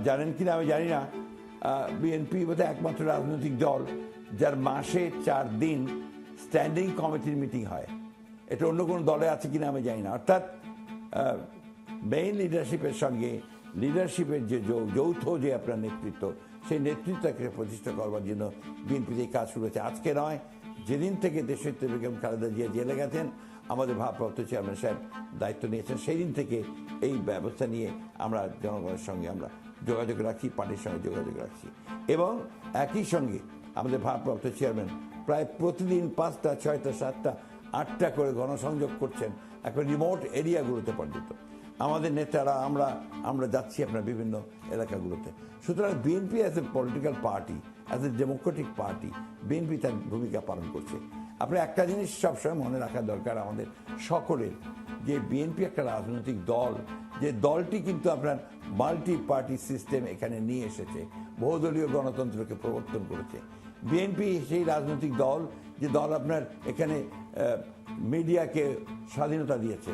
জানেন কিনা আমি জানি না, বিএনপি বোধহয় একমাত্র রাজনৈতিক দল যার মাসে 4 দিন স্ট্যান্ডিং কমিটির মিটিং হয়। এটা অন্য কোনো দলে আছে কিনা আমি জানি না। অর্থাৎ মেইন লিডারশিপের সঙ্গে লিডারশিপের যে যৌথ যে আপনার নেতৃত্ব, সেই নেতৃত্বকে প্রতিষ্ঠা করবার জন্য বিএনপি যে কাজ শুরু হয়েছে আজকে নয়, যেদিন থেকে দেশনেত্রী বেগম খালেদা জিয়া জেলে গেছেন, আমাদের ভারপ্রাপ্ত চেয়ারম্যান সাহেব দায়িত্ব নিয়েছেন, সেই দিন থেকে এই ব্যবস্থা নিয়ে আমরা জনগণের সঙ্গে আমরা যোগাযোগ রাখছি, পার্টির সঙ্গে যোগাযোগ রাখছি। এবং একই সঙ্গে আমাদের ভারপ্রাপ্ত চেয়ারম্যান প্রায় প্রতিদিন 5টা, 6টা, 7টা, 8টা করে গণসংযোগ করছেন এখন রিমোট এরিয়াগুলোতে পর্যন্ত। আমাদের নেতারা আমরা যাচ্ছি আপনার বিভিন্ন এলাকাগুলোতে। সুতরাং BNP as a political party, as a democratic party, BNP তার ভূমিকা পালন করছে। আপনি একটা জিনিস সবসময় মনে রাখা দরকার আমাদের সকলের, যে বিএনপি একটা রাজনৈতিক দল, যে দলটি কিন্তু আপনার মাল্টি পার্টি সিস্টেম এখানে নিয়ে এসেছে, বহুদলীয় গণতন্ত্রকে প্রবর্তন করেছে। বিএনপি সেই রাজনৈতিক দল যে দল আপনার এখানে মিডিয়াকে স্বাধীনতা দিয়েছে।